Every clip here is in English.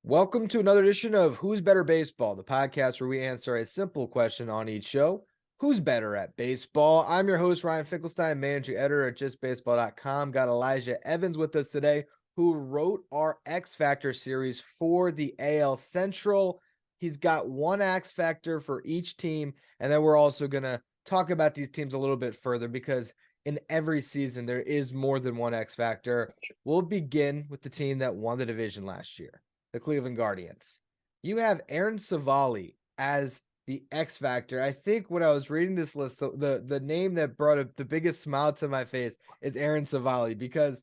Welcome to another edition of Who's Better Baseball, the podcast where we answer a simple question on each show. Who's better at baseball? I'm your host, Ryan Finkelstein, managing editor at justbaseball.com. Got Elijah Evans with us today, who wrote our X Factor series for the AL Central. He's got one X Factor for each team, and then we're also going to talk about these teams a little bit further because in every season there is more than one X Factor. We'll begin with the team that won the division last year, the Cleveland Guardians. You have Aaron Savali as the X Factor. I think when I was reading this list, the name that brought up the biggest smile to my face is Aaron Savali, because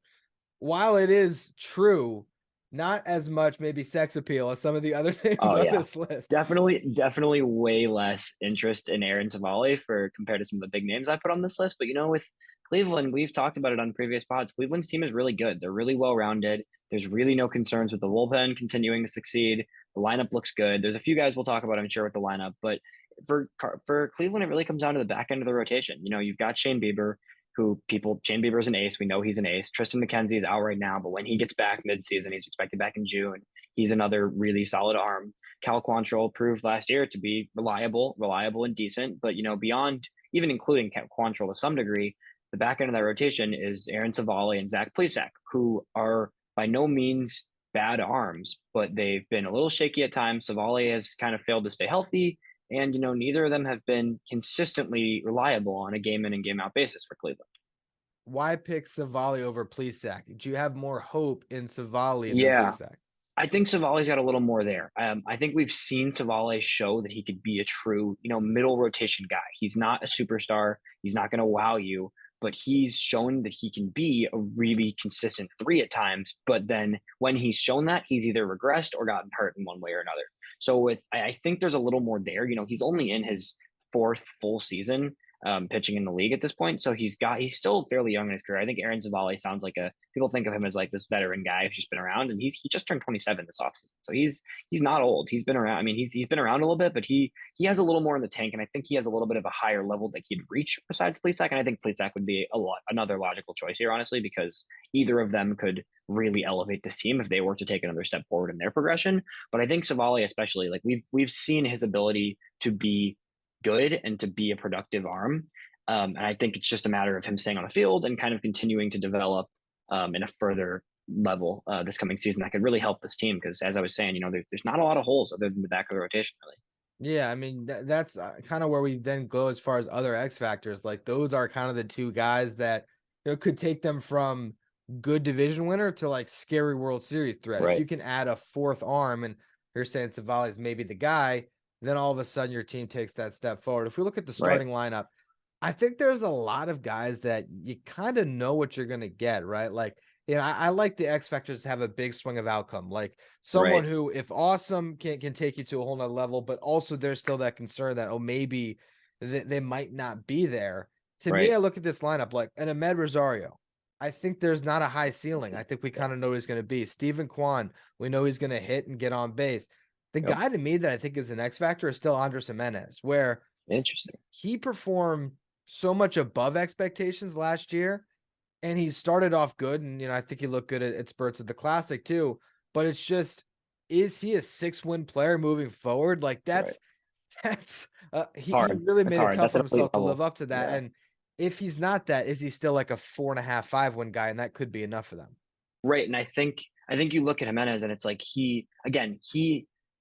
while it is true, not as much maybe sex appeal as some of the other names Oh on yeah, this list. definitely way less interest in Aaron Savali for compared to some of the big names I put on this list. But with Cleveland, we've talked about it on previous pods. Cleveland's team is really good. They're really well rounded. There's really no concerns with the bullpen continuing to succeed. The lineup looks good. There's a few guys we'll talk about, I'm sure, with the lineup, but for Cleveland, it really comes down to the back end of the rotation. You've got Shane Bieber, Shane Bieber is an ace. We know he's an ace. Tristan McKenzie is out right now, but when he gets back midseason, he's expected back in June. He's another really solid arm. Cal Quantrill proved last year to be reliable and decent. But beyond even including Quantrill to some degree, the back end of that rotation is Aaron Savali and Zach Plesac, who are by no means bad arms, but they've been a little shaky at times. Savali has kind of failed to stay healthy, and neither of them have been consistently reliable on a game in and game out basis for Cleveland. Why pick Savali over Plesac? Do you have more hope in Savali than Yeah, Plesac? I think Savali's got a little more there. I think we've seen Savali show that he could be a true, middle rotation guy. He's not a superstar. He's not going to wow you, but he's shown that he can be a really consistent three at times. But then when he's shown that, he's either regressed or gotten hurt in one way or another. So I think there's a little more there. He's only in his fourth full season pitching in the league at this point. So he's still fairly young in his career. I think Aaron Zavali sounds like people think of him as like this veteran guy who's just been around, and he just turned 27 this offseason. So he's not old. He's been around. I mean, he's been around a little bit, but he has a little more in the tank, and I think he has a little bit of a higher level that he'd reach besides Plesac. And I think Plesac would be another logical choice here, honestly, because either of them could really elevate this team if they were to take another step forward in their progression. But I think Savali, especially, like we've seen his ability to be good and to be a productive arm. And I think it's just a matter of him staying on the field and kind of continuing to develop in a further level this coming season that could really help this team. Because as I was saying, there's not a lot of holes other than the back of the rotation, really. Yeah, I mean that's kind of where we then go as far as other X factors. Like those are kind of the two guys that could take them from good division winner to like scary World Series threat. If Right. you can add a fourth arm, and you're saying Savali is maybe the guy, then all of a sudden your team takes that step forward. If we look at the Right. starting lineup, I think there's a lot of guys that you kind of know what you're gonna get, right? Like, I like the X factors to have a big swing of outcome. Like someone Right. who, if awesome, can take you to a whole nother level, but also there's still that concern that, oh, maybe they might not be there. To me, Right. I look at this lineup like an Ahmed Rosario. I think there's not a high ceiling. I think we Yeah. kind of know he's going to be. Steven Kwan, we know he's going to hit and get on base. The Yep. guy to me that I think is an X factor is still Andres Jimenez, where Interesting. he performed so much above expectations last year, and he started off good, and I think he looked good at spurts at the Classic too. But it's just, is he a 6-win player moving forward? Like Right. that's he Hard. really It's made it hard. tough That's on an elite himself to live level. up to that. Yeah. And if he's not that, is he still like a 4.5, 5-win guy? And that could be enough for them. Right. And I think you look at Jimenez and it's like he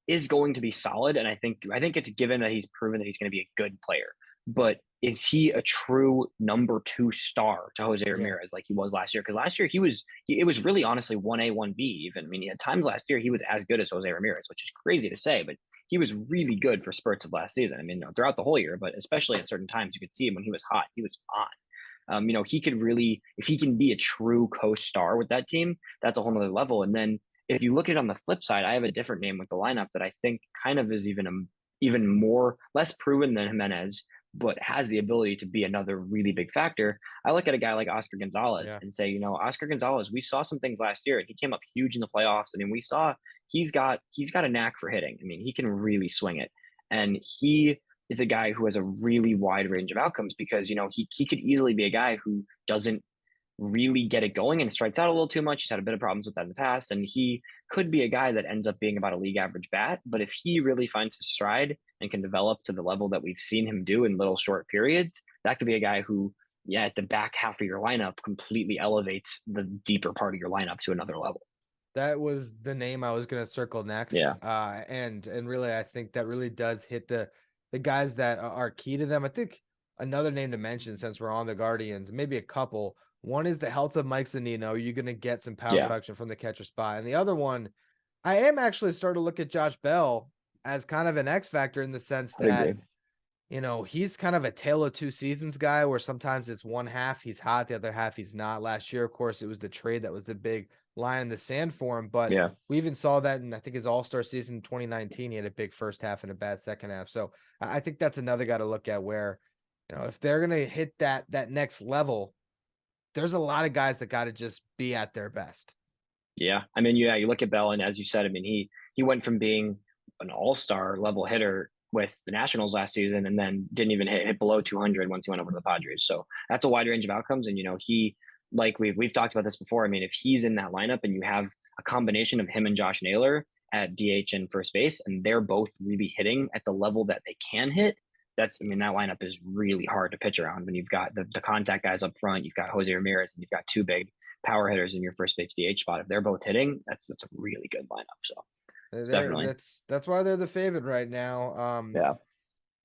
is going to be solid. And I think it's given that he's proven that he's going to be a good player. But is he a true number two star to Jose Yeah. Ramirez like he was last year? Because last year it was really honestly 1A, 1B even. I mean, at times last year he was as good as Jose Ramirez, which is crazy to say, but he was really good for spurts of last season. I mean, throughout the whole year, but especially at certain times you could see him when he was hot, he was on. He could really, if he can be a true co-star with that team, that's a whole nother level. And then if you look at it on the flip side, I have a different name with the lineup that I think kind of is even more less proven than Jimenez, but has the ability to be another really big factor. I look at a guy like Oscar Gonzalez Yeah. and say, Oscar Gonzalez, we saw some things last year and he came up huge in the playoffs. I mean, we saw he's got a knack for hitting. I mean, he can really swing it. And he is a guy who has a really wide range of outcomes because, he could easily be a guy who doesn't really get it going and strikes out a little too much. He's had a bit of problems with that in the past, and he could be a guy that ends up being about a league average bat. But if he really finds his stride and can develop to the level that we've seen him do in little short periods, that could be a guy who, yeah, at the back half of your lineup completely elevates the deeper part of your lineup to another level. That was the name I was going to circle next. Yeah. And really, I think that really does hit the guys that are key to them. I think another name to mention, since we're on the Guardians, maybe a couple. One is the health of Mike Zunino. You're going to get some power Yeah. production from the catcher spot. And the other one, I am actually starting to look at Josh Bell as kind of an X factor in the sense I would that, agree. he's kind of a tale of two seasons guy where sometimes it's one half he's hot, the other half he's not. Last year, of course, it was the trade that was the big line in the sand for him, but Yeah. we even saw that in, I think, his All-Star season in 2019. He had a big first half and a bad second half. So I think that's another guy to look at where, if they're going to hit that next level, there's a lot of guys that got to just be at their best. Yeah. I mean, yeah, you look at Bell, and as you said, I mean, he went from being an all-star level hitter with the Nationals last season and then didn't even hit below 200 once he went over to the Padres. So that's a wide range of outcomes. And, he, like we've talked about this before. I mean, if he's in that lineup and you have a combination of him and Josh Naylor at DH and first base, and they're both really hitting at the level that they can hit, that lineup is really hard to pitch around when you've got the contact guys up front, you've got Jose Ramirez, and you've got two big power hitters in your first base DH spot. If they're both hitting, that's a really good lineup. So definitely. That's why they're the favorite right now. Yeah.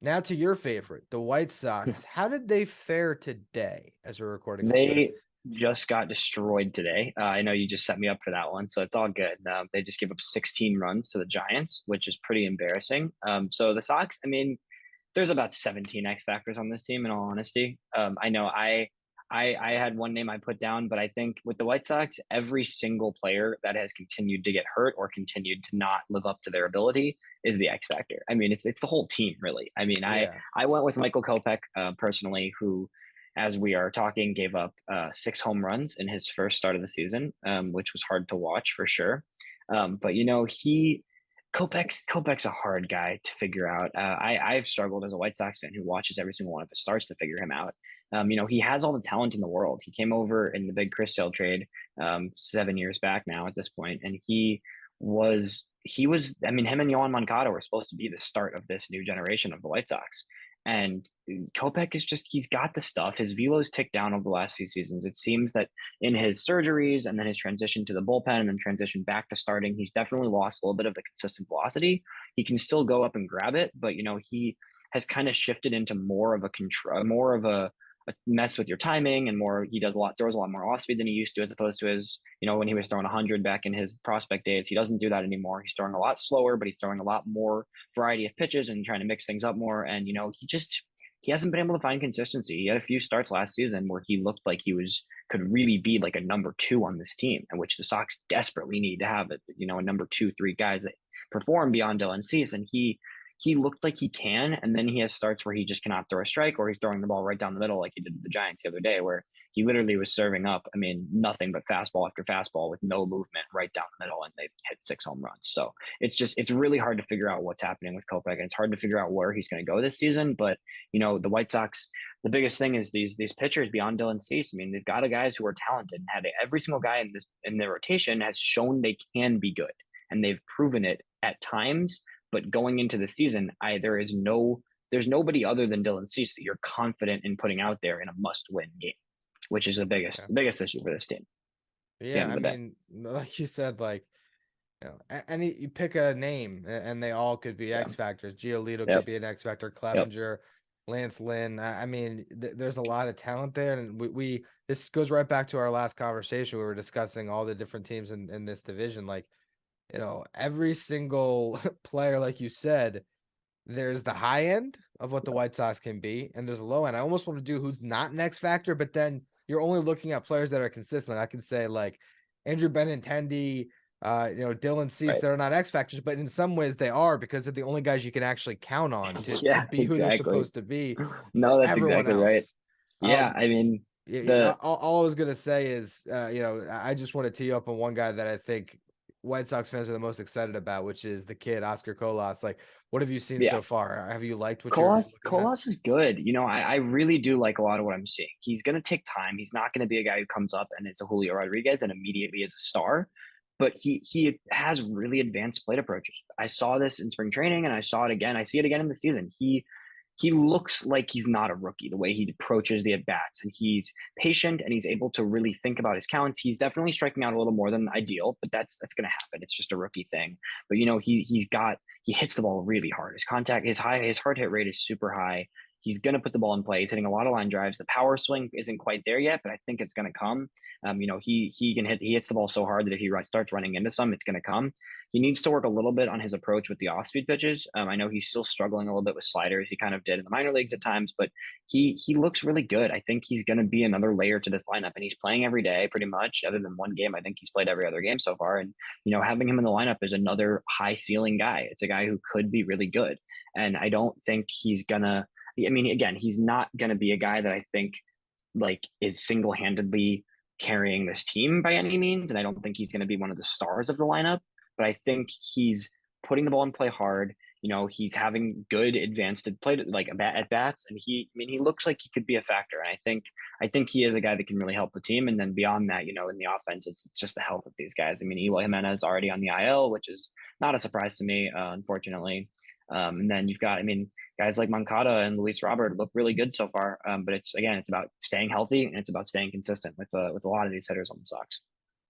Now to your favorite, the White Sox. How did they fare today as we're recording this? They just got destroyed today. I know you just set me up for that one, so it's all good. They just gave up 16 runs to the Giants, which is pretty embarrassing. So the Sox, I mean, there's about 17 X factors on this team, in all honesty. I know I had one name I put down, but I think with the White Sox, every single player that has continued to get hurt or continued to not live up to their ability is the X factor. I mean, it's the whole team, really. I mean, Yeah. I went with Michael Kopech personally, who, as we are talking, gave up 6 home runs in his first start of the season, which was hard to watch for sure. But Kopech's a hard guy to figure out. I've struggled as a White Sox fan who watches every single one of his starts to figure him out. He has all the talent in the world. He came over in the big Chris Sale trade 7 years back now at this point, and he was. I mean, him and Yohan Moncada were supposed to be the start of this new generation of the White Sox. And Kopech he's got the stuff. His velo's ticked down over the last few seasons. It seems that in his surgeries and then his transition to the bullpen and then transition back to starting, he's definitely lost a little bit of the consistent velocity. He can still go up and grab it, but he has kind of shifted into more of a mess with your timing, and throws a lot more off speed than he used to, as opposed to his, when he was throwing 100 back in his prospect days. He doesn't do that anymore. He's throwing a lot slower, but he's throwing a lot more variety of pitches and trying to mix things up more. And, he hasn't been able to find consistency. He had a few starts last season where he looked like he could really be like a number 2 on this team, and which the Sox desperately need to have a number 2, 3 guys that perform beyond Dylan Cease. And he looked like he can, and then he has starts where he just cannot throw a strike, or he's throwing the ball right down the middle like he did to the Giants the other day, where he literally was serving up, I mean, nothing but fastball after fastball with no movement right down the middle, and they hit 6 home runs. So it's really hard to figure out what's happening with Kopech, and it's hard to figure out where he's going to go this season. But, the White Sox, the biggest thing is these pitchers beyond Dylan Cease. I mean, they've got guys who are talented, and every single guy in their rotation has shown they can be good, and they've proven it at times. But going into the season, there's nobody other than Dylan Cease that you're confident in putting out there in a must-win game, which is the biggest issue for this team. Yeah, I mean, like you said, you pick a name, and they all could be X factors. Giolito could be an X factor. Clevenger, Lance Lynn. I mean, there's a lot of talent there, and this goes right back to our last conversation. We were discussing all the different teams in this division. Every single player, like you said, there's the high end of what the White Sox can be, and there's a low end. I almost want to do who's not an X factor, but then you're only looking at players that are consistent. I can say like Andrew Benintendi, Dylan Cease, Right. they're not X factors, but in some ways they are, because they're the only guys you can actually count on to be who they're supposed to be. No, that's Everyone exactly else, right. Yeah, I mean, all I was gonna say is, I just want to tee you up on one guy that I think White Sox fans are the most excited about, which is the kid Oscar Colas. Like, what have you seen Yeah. so far? Have you liked what you're Colas looking at? Colas is good. I really do like a lot of what I'm seeing. He's gonna take time. He's not gonna be a guy who comes up and is a Julio Rodriguez and immediately is a star, but he has really advanced plate approaches. I saw this in spring training and I saw it again. I see it again in the season. He looks like he's not a rookie, the way he approaches the at bats, and he's patient and he's able to really think about his counts. He's definitely striking out a little more than ideal, but that's going to happen. It's just a rookie thing. But he hits the ball really hard. His hard hit rate is super high. He's going to put the ball in play. He's hitting a lot of line drives. The power swing isn't quite there yet, but I think it's going to come. He hits the ball so hard that if he starts running into some, it's going to come. He needs to work a little bit on his approach with the off-speed pitches. I know he's still struggling a little bit with sliders. He kind of did in the minor leagues at times, but he looks really good. I think he's going to be another layer to this lineup, and he's playing every day pretty much. Other than one game, I think he's played every other game so far. And having him in the lineup is another high ceiling guy. It's a guy who could be really good, and I don't think he's gonna. I mean, again, he's not gonna be a guy that I think like is single handedly carrying this team by any means, and I don't think he's going to be one of the stars of the lineup. But I think he's putting the ball in play hard. He's having good advanced play like at bats, and he looks like he could be a factor. And I think he is a guy that can really help the team. And then beyond that, in the offense, it's just the health of these guys. I mean, Eloy Jimenez already on the IL, which is not a surprise to me, unfortunately. And then you've got, guys like Moncada and Luis Robert look really good so far. But it's about staying healthy and it's about staying consistent with a lot of these hitters on the Sox.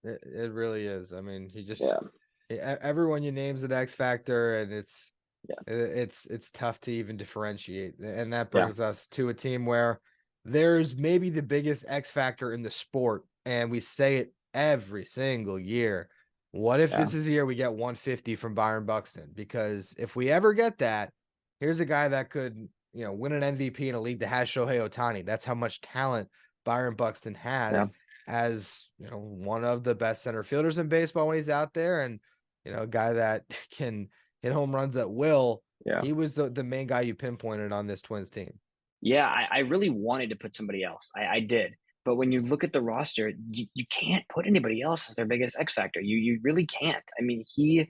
It really is. I mean, Yeah. everyone you name's an X factor, and Yeah. it's tough to even differentiate. And that Yeah. brings us to a team where there's maybe the biggest X factor in the sport, and we say it every single year. What if this is the year we get 150 from Byron Buxton? Because if we ever get that, here's a guy that could, win an MVP in a league that has Shohei Ohtani. That's how much talent Byron Buxton has. Yeah. As one of the best center fielders in baseball when he's out there, and a guy that can hit home runs at will. Yeah. He was the main guy you pinpointed on this Twins team. Yeah, I really wanted to put somebody else. I did. But when you look at the roster, you can't put anybody else as their biggest X factor. You really can't. I mean, he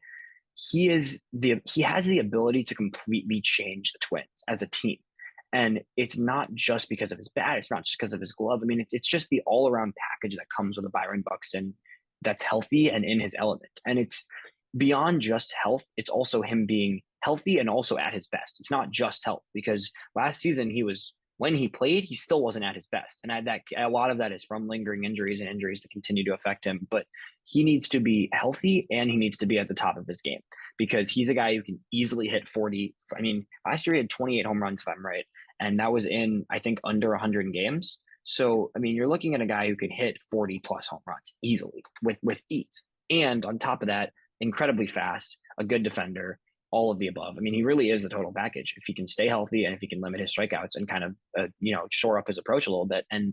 has the ability to completely change the Twins as a team. And it's not just because of his bat. It's not just because of his glove. I mean, it's just the all around package that comes with a Byron Buxton that's healthy and in his element. And it's beyond just health. It's also him being healthy and also at his best. It's not just health, because last season when he played, he still wasn't at his best. And a lot of that is from lingering injuries and injuries that continue to affect him. But he needs to be healthy and he needs to be at the top of his game, because he's a guy who can easily hit 40. I mean, last year he had 28 home runs, if I'm right. And that was in, I think, under 100 games. So, I mean, you're looking at a guy who can hit 40 plus home runs easily with ease. And on top of that, incredibly fast, a good defender, all of the above. I mean, he really is the total package if he can stay healthy and if he can limit his strikeouts and kind of, shore up his approach a little bit. And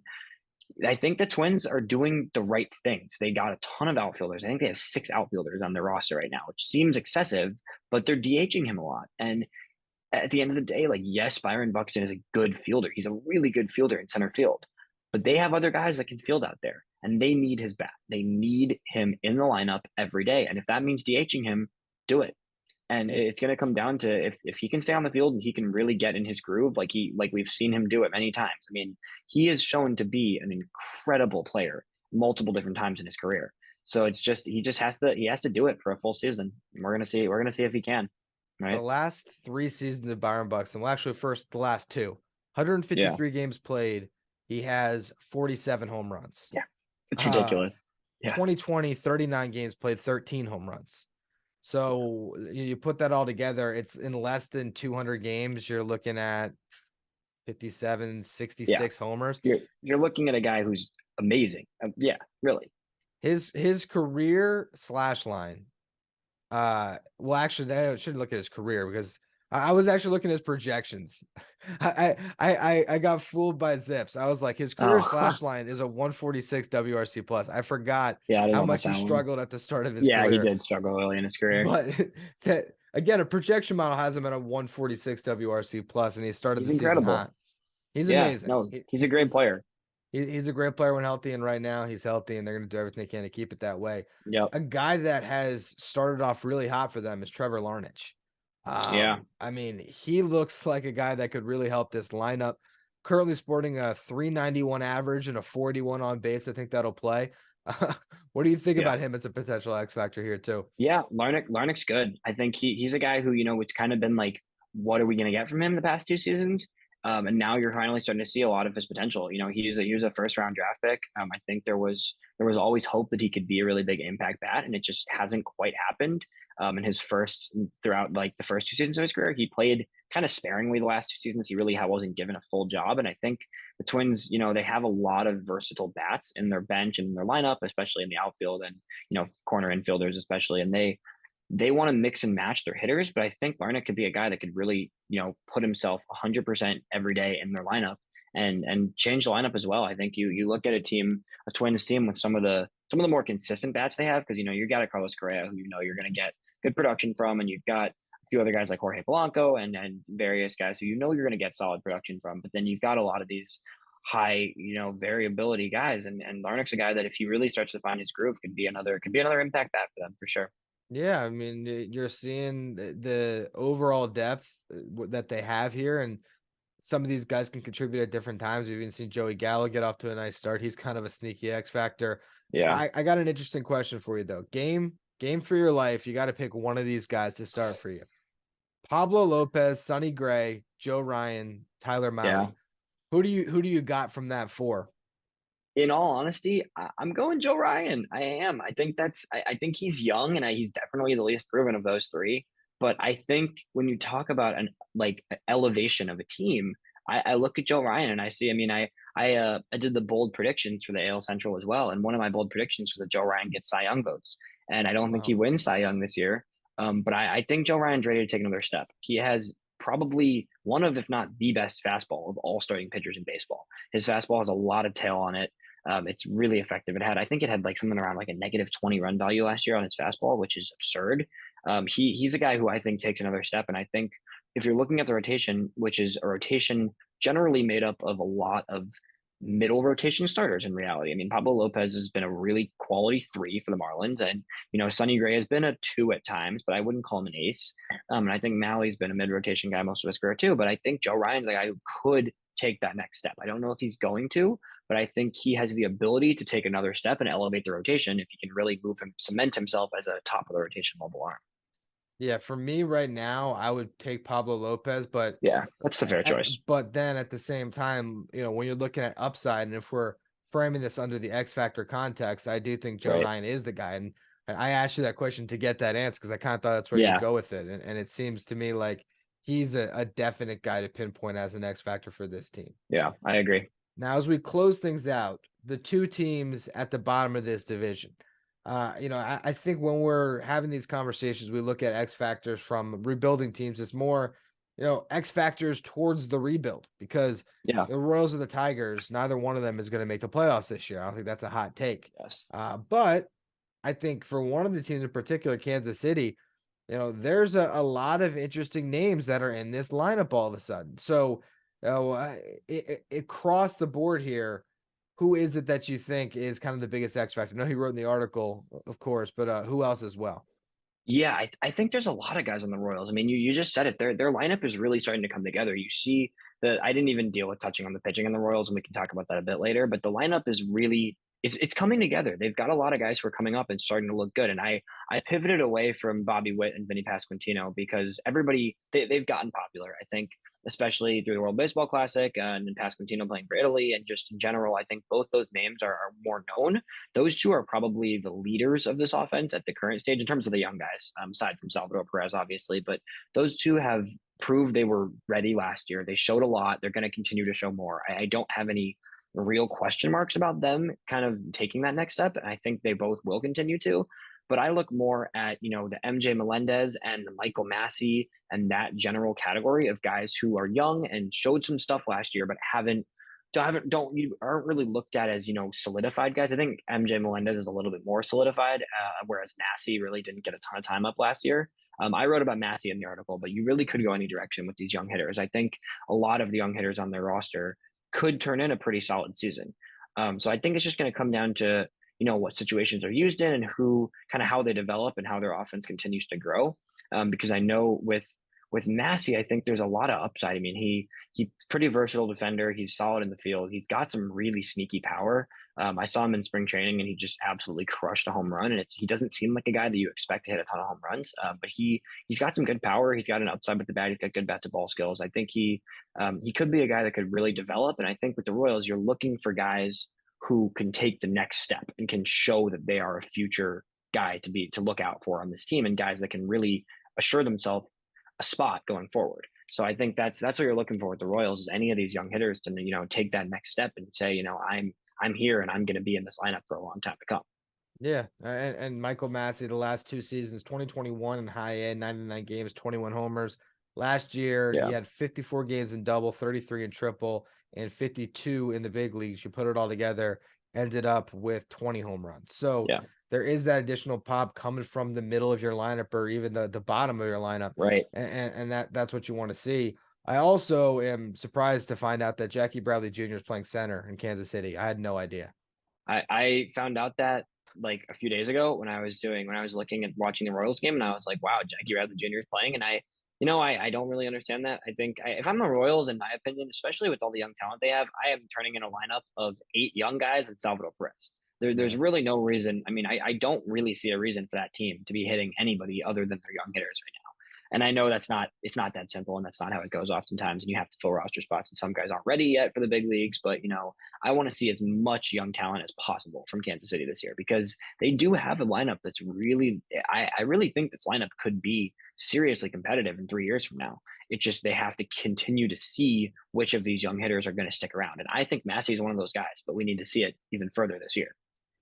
I think the Twins are doing the right things. They got a ton of outfielders. I think they have 6 outfielders on their roster right now, which seems excessive, but they're DHing him a lot. And at the end of the day, yes, Byron Buxton is a good fielder. He's a really good fielder in center field, but they have other guys that can field out there, and they need his bat. They need him in the lineup every day. And if that means DHing him, do it. And it's going to come down to if he can stay on the field and he can really get in his groove, like we've seen him do it many times. I mean, he is shown to be an incredible player multiple different times in his career. So he has to do it for a full season. And we're going to see if he can. Right. The last 3 seasons of Byron Buxton, well, actually first the last 2, 153 games played. He has 47 home runs. Yeah. It's ridiculous. 2020, 39 games played, 13 home runs. So you put that all together, it's in less than 200 games. You're looking at 57, 66 homers. You're looking at a guy who's amazing. Yeah, really. His career slash line. Well, actually, I shouldn't look at his career, because I was actually looking at his projections. I got fooled by Zips. I was like, his career slash line is a 146 WRC plus. I forgot how much he struggled at the start of his career. Yeah, he did struggle early in his career. But again, a projection model has him at a 146 WRC plus, and he started the incredible. season hot. He's amazing. No, he's a great player. He's a great player when healthy, and right now he's healthy, and they're going to do everything they can to keep it that way. Yep. A guy that has started off really hot for them is Trevor Larnach. Yeah. I mean, he looks like a guy that could really help this lineup. Currently sporting a 391 average and a 41 on base. I think that'll play. What do you think Yeah. about him as a potential X factor here too? Yeah, Larnick's good. I think he's a guy who, it's kind of been like, what are we gonna get from him the past 2 seasons? And now you're finally starting to see a lot of his potential. He was a first round draft pick. I think there was always hope that he could be a really big impact bat, and it just hasn't quite happened. In his first throughout like the first 2 seasons of his career, he played kind of sparingly the last 2 seasons. He really wasn't given a full job, and I think the Twins, they have a lot of versatile bats in their bench and in their lineup, especially in the outfield and corner infielders especially, and they want to mix and match their hitters. But I think Larnach could be a guy that could really, put himself 100% every day in their lineup and change the lineup as well. I think you look at a Twins team with some of the more consistent bats they have, because you got a Carlos Correa who you're going to get good production from, and you've got a few other guys like Jorge Polanco and various guys who you're going to get solid production from. But then you've got a lot of these high, variability guys, and Larnach's a guy that if he really starts to find his groove could be another impact bat for them for sure. Yeah, I mean, you're seeing the overall depth that they have here, and some of these guys can contribute at different times. We've even seen Joey Gallo get off to a nice start. He's kind of a sneaky X factor. Yeah. I got an interesting question for you though. Game for your life. You got to pick one of these guys to start for you. Pablo Lopez, Sonny Gray, Joe Ryan, Tyler Yeah. Mahle. Who do you got from that four? In all honesty, I'm going Joe Ryan. I am. I think he's young, and he's definitely the least proven of those three. But I think when you talk about an elevation of a team, I look at Joe Ryan and I see. I mean, I did the bold predictions for the AL Central as well, and one of my bold predictions was that Joe Ryan gets Cy Young votes, and I don't think he Wow. wins Cy Young this year. But I think Joe Ryan's ready to take another step. He has probably one of, if not the best fastball of all starting pitchers in baseball. His fastball has a lot of tail on it. It's really effective. I think it had like something around like a negative 20 run value last year on his fastball, which is absurd. He's a guy who I think takes another step. And I think if you're looking at the rotation, which is a rotation generally made up of a lot of middle rotation starters in reality. I mean, Pablo Lopez has been a really quality 3 for the Marlins, and Sonny Gray has been a 2 at times, but I wouldn't call him an ace. And I think Mally's been a mid rotation guy most of his career too. But I think Joe Ryan's the guy who could take that next step. I don't know if he's going to, but I think he has the ability to take another step and elevate the rotation if he can really cement himself as a top of the rotation mobile arm. Yeah, for me right now, I would take Pablo Lopez, but Yeah, that's the fair choice. but then at the same time, when you're looking at upside, and if we're framing this under the X factor context, I do think Joe Right. Ryan is the guy. And I asked you that question to get that answer because I kind of thought that's where you'd Yeah. go with it. And it seems to me like he's a definite guy to pinpoint as an X factor for this team. Yeah, I agree. Now, as we close things out, the two teams at the bottom of this division. I think when we're having these conversations, we look at X factors from rebuilding teams. It's more, X factors towards the rebuild because Yeah. the Royals or the Tigers, neither one of them is going to make the playoffs this year. I don't think that's a hot take. Yes. But I think for one of the teams in particular, Kansas City, there's a lot of interesting names that are in this lineup all of a sudden. So, across the board here, who is it that you think is kind of the biggest X factor? I know he wrote in the article, of course, but who else as well? Yeah, I think there's a lot of guys on the Royals. I mean, you just said it. Their lineup is really starting to come together. You see that I didn't even deal with touching on the pitching on the Royals, and we can talk about that a bit later. But the lineup is really it's coming together. They've got a lot of guys who are coming up and starting to look good. And I pivoted away from Bobby Witt and Vinny Pasquantino because they've gotten popular. I think especially through the World Baseball Classic and Pasquantino playing for Italy, and just in general, I think both those names are more known. Those two are probably the leaders of this offense at the current stage in terms of the young guys, aside from Salvador Perez, obviously. But those two have proved they were ready last year. They showed a lot. They're going to continue to show more. I don't have any real question marks about them kind of taking that next step. And I think they both will continue to. But I look more at, the MJ Melendez and the Michael Massey and that general category of guys who are young and showed some stuff last year, but aren't really looked at as solidified guys. I think MJ Melendez is a little bit more solidified, whereas Massey really didn't get a ton of time up last year. I wrote about Massey in the article, but you really could go any direction with these young hitters. I think a lot of the young hitters on their roster could turn in a pretty solid season. So I think it's just going to come down to, what situations they're used in and who kind of how they develop and how their offense continues to grow. Because I know with Massey, I think there's a lot of upside. I mean, he's pretty versatile defender. He's solid in the field. He's got some really sneaky power. I saw him in spring training, and he just absolutely crushed a home run. And he doesn't seem like a guy that you expect to hit a ton of home runs, but he's got some good power. He's got an upside with the bat. He's got good bat to ball skills. I think he could be a guy that could really develop. And I think with the Royals, you're looking for guys who can take the next step and can show that they are a future guy to look out for on this team, and guys that can really assure themselves a spot going forward. So I think that's what you're looking for with the Royals, is any of these young hitters to take that next step and say, I'm here and I'm going to be in this lineup for a long time to come. Yeah, and Michael Massey, the last 2 seasons, 2021 in high A, 99 games, 21 homers. Last year, he Yeah. had 54 games in double, 33 in triple, and 52 in the big leagues. You put it all together, ended up with 20 home runs. So Yeah. there is that additional pop coming from the middle of your lineup or even the bottom of your lineup. Right. And that's what you want to see. I also am surprised to find out that Jackie Bradley Jr. is playing center in Kansas City. I had no idea. I found out that like a few days ago when I was looking at watching the Royals game, and I was like, wow, Jackie Bradley Jr. is playing. And I don't really understand that. I think if I'm the Royals, in my opinion, especially with all the young talent they have, I am turning in a lineup of 8 young guys and Salvador Perez. There's Yeah. really no reason. I mean, I don't really see a reason for that team to be hitting anybody other than their young hitters right now. And I know it's not that simple, and that's not how it goes oftentimes. And you have to fill roster spots, and some guys aren't ready yet for the big leagues. But I want to see as much young talent as possible from Kansas City this year, because they do have a lineup that's really. I really think this lineup could be seriously competitive in 3 years from now. It's just they have to continue to see which of these young hitters are going to stick around, and I think Massey is one of those guys. But we need to see it even further this year.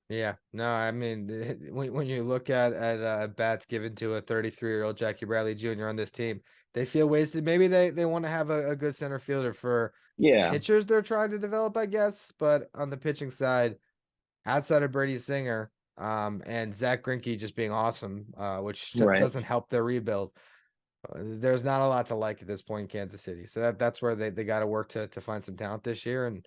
Yeah, no, I mean, when you look at bats given to a 33-year-old Jackie Bradley Jr. on this team, they feel wasted. Maybe they want to have a good center fielder for Yeah. pitchers they're trying to develop, I guess. But on the pitching side, outside of Brady Singer, and Zach Greinke just being awesome, which Right. doesn't help their rebuild. There's not a lot to like at this point in Kansas City. So that's where they got to work to find some talent this year and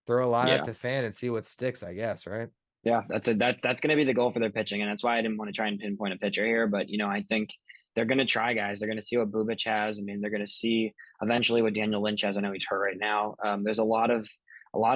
throw a lot at Yeah. the fan and see what sticks, I guess, right? Yeah, that's going to be the goal for their pitching, and that's why I didn't want to try and pinpoint a pitcher here. But I think they're going to try guys. They're going to see what Bubic has. I mean, they're going to see eventually what Daniel Lynch has. I know he's hurt right now. There's a lot of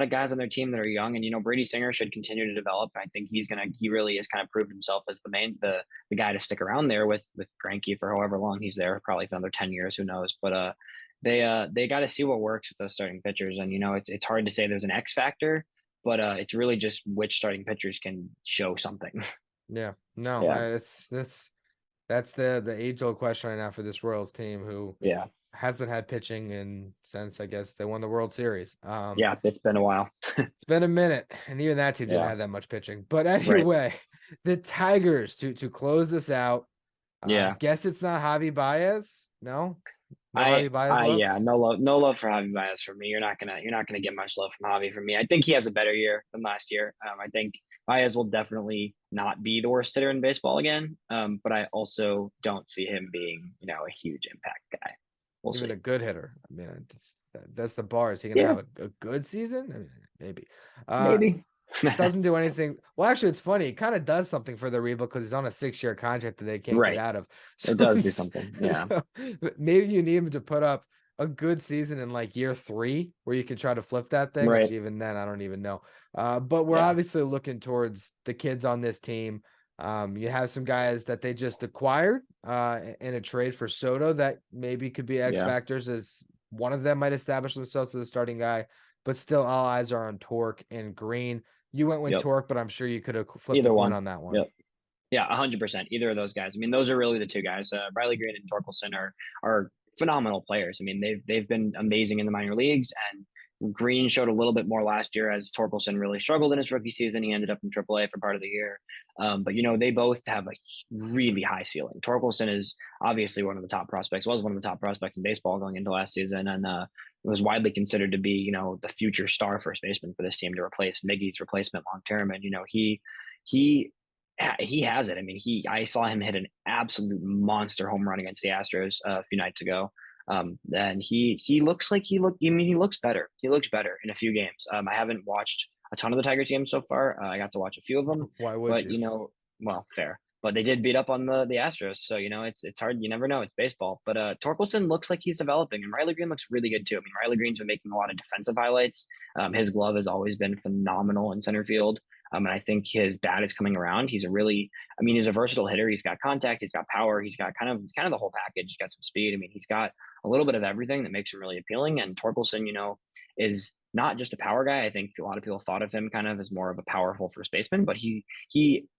guys on their team that are young, and Brady Singer should continue to develop. I think he really has kind of proved himself as the guy to stick around there with Greinke for however long he's there, probably for another 10 years, who knows. But they got to see what works with those starting pitchers, and it's hard to say there's an X factor, but it's really just which starting pitchers can show something. Yeah, no, Yeah. that's the age old question right now for this Royals team who Yeah. hasn't had pitching since I guess they won the World Series. Yeah, it's been a while. It's been a minute, and even that team didn't Yeah. have that much pitching. But Right. anyway, the Tigers to close this out. Yeah. Guess it's not Javi Baez. No, no Javi Baez love. Yeah, no love for Javi Baez for me. You're not gonna get much love from Javi from me. I think he has a better year than last year. I think Baez will definitely not be the worst hitter in baseball again. But I also don't see him being, a huge impact guy. We'll Even see. a good hitter. I mean, that's the bar. Is he gonna Yeah, have a good season? I mean, maybe. maybe. Doesn't do anything. Well, actually, it's funny. It kind of does something for the rebuild because he's on a 6-year contract that they can't get Right. out of. It does do something. Yeah. So maybe you need him to put up a good season in like year 3 where you can try to flip that thing, which Right. even then I don't even know. But we're Yeah. obviously looking towards the kids on this team. You have some guys that they just acquired in a trade for Soto that maybe could be X Yeah. factors, as one of them might establish themselves as a starting guy, but still all eyes are on Torque and Green. You went with Yep. Torque, but I'm sure you could have flipped a Either coin one. on that one. Yep. Yeah, 100%. Either of those guys. I mean, those are really the two guys. Riley Green and Torkelson are phenomenal players. I mean, they've been amazing in the minor leagues, and Green showed a little bit more last year as Torkelson really struggled in his rookie season. He ended up in AAA for part of the year. But they both have a really high ceiling. Torkelson is obviously one of the top prospects, was one of the top prospects in baseball going into last season, and was widely considered to be, the future star first baseman for this team to replace Miggy's replacement long term. And he he has it. I mean, I saw him hit an absolute monster home run against the Astros a few nights ago. And he looks like he look. I mean, he looks better. He looks better in a few games. I haven't watched a ton of the Tigers games so far. I got to watch a few of them, Why would but you? well, fair. But they did beat up on the Astros, so it's hard. You never know. It's baseball. But Torkelson looks like he's developing, and Riley Green looks really good too. I mean, Riley Green's been making a lot of defensive highlights. His glove has always been phenomenal in center field. And I think his bat is coming around. He's a versatile hitter. He's got contact, he's got power, he's kind of the whole package. He's got some speed. I mean, he's got a little bit of everything that makes him really appealing. And Torkelson, is not just a power guy. I think a lot of people thought of him kind of as more of a powerful first baseman, but he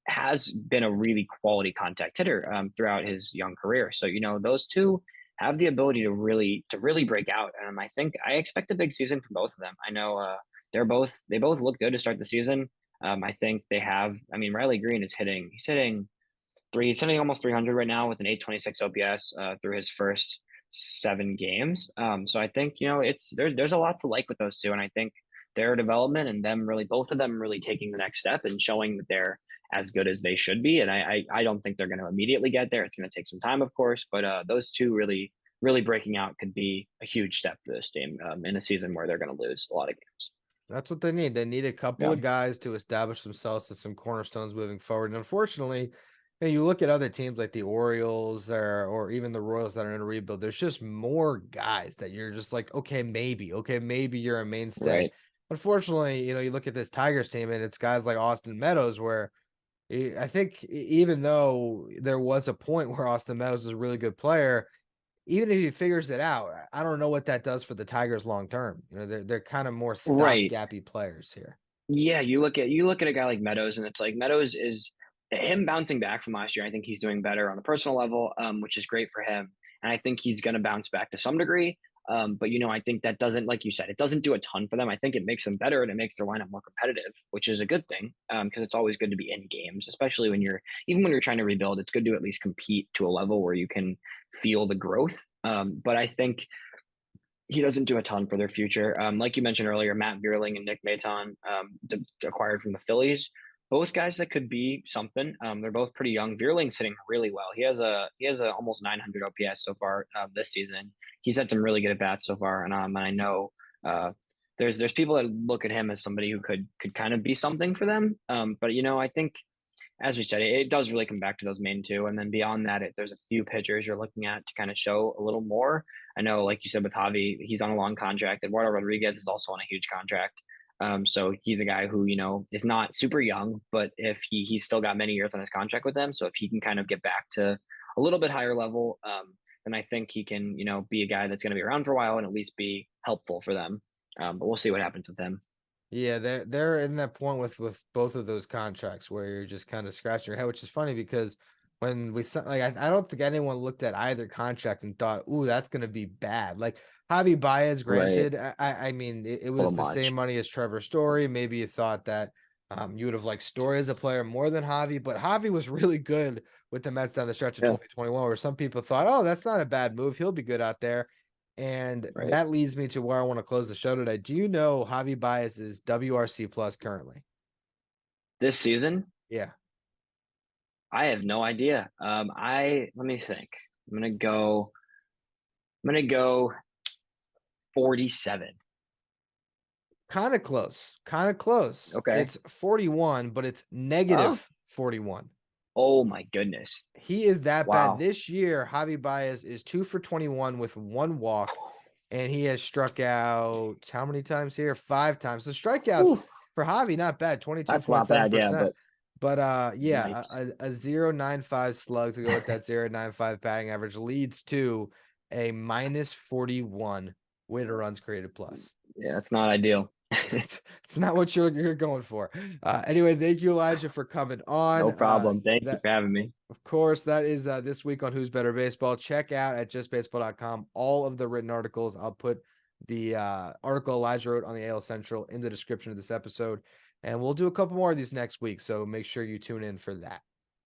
has been a really quality contact hitter throughout his young career. So those two have the ability to really break out. I think I expect a big season from both of them. I know they both look good to start the season. I think they have. I mean, Riley Green is hitting. He's hitting almost 300 right now with an 826 OPS through his first 7 games. So I think there's a lot to like with those two, and I think their development and both of them really taking the next step and showing that they're as good as they should be. And I don't think they're going to immediately get there. It's going to take some time, of course, but those two really breaking out could be a huge step for this team in a season where they're going to lose a lot of games. That's what they need. They need a couple Yeah, of guys to establish themselves as some cornerstones moving forward. And unfortunately, you look at other teams like the Orioles or even the Royals that are in a rebuild. There's just more guys that you're just like, okay, maybe you're a mainstay. right. Unfortunately, you look at this Tigers team and it's guys like Austin Meadows, where I think even though there was a point where Austin Meadows was a really good player, even if he figures it out, I don't know what that does for the Tigers long term. They're kind of more Right. stopgappy players here. Yeah, you look at a guy like Meadows, and it's like Meadows is him bouncing back from last year. I think he's doing better on a personal level, which is great for him, and I think he's going to bounce back to some degree. But I think that doesn't, like you said, it doesn't do a ton for them. I think it makes them better and it makes their lineup more competitive, which is a good thing because it's always good to be in games, especially even when you're trying to rebuild. It's good to at least compete to a level where you can feel the growth. But I think he doesn't do a ton for their future. Like you mentioned earlier, Matt Vierling and Nick Maton, acquired from the Phillies. Both guys that could be something. They're both pretty young. Vierling's hitting really well. He has a almost 900 OPS so far this season. He's had some really good at bats so far, and I know there's people that look at him as somebody who could kind of be something for them. But I think, as we said, it does really come back to those main two. And then beyond that, there's a few pitchers you're looking at to kind of show a little more. I know, like you said, with Javi, he's on a long contract. Eduardo Rodriguez is also on a huge contract. So he's a guy who, is not super young, but if he's still got many years on his contract with them. So if he can kind of get back to a little bit higher level, then I think he can, be a guy that's going to be around for a while and at least be helpful for them. But we'll see what happens with him. Yeah, they're in that point with both of those contracts where you're just kind of scratching your head, which is funny because when I don't think anyone looked at either contract and thought, "Ooh, that's going to be bad." Like Javi Baez, Right. granted, I mean, it A little was the same much. money as Trevor Story. Maybe you thought that you would have liked Story as a player more than Javi, but Javi was really good with the Mets down the stretch of Yeah. 2021, where some people thought, "Oh, that's not a bad move. He'll be good out there." And Right. that leads me to where I want to close the show today. Do you know Javi Baez's WRC plus currently? This season, Yeah, I have no idea. Let me think. I'm gonna go. I'm gonna go 47. kind of close. Kind of close. Okay. It's 41, but it's Oh. negative 41. Oh my goodness. He is that bad. Wow. This year, Javi Baez is 2 for 21 with 1 walk, and he has struck out how many times here? 5 times. The strikeouts Whew, for Javi, not bad, that's not bad. Yeah, 22.7%. but But yeah, yikes. a 0.95 slug to go with that 0.95 batting average leads to a minus 41 weighted runs created plus. Yeah, that's not ideal. It's not what you're going for. Anyway, thank you, Elijah, for coming on. No problem. Thank you That for having me. of course, that is this week on Who's Better Baseball. Check out at justbaseball.com all of the written articles. I'll put the article Elijah wrote on the AL Central in the description of this episode. And we'll do a couple more of these next week. So make sure you tune in for that.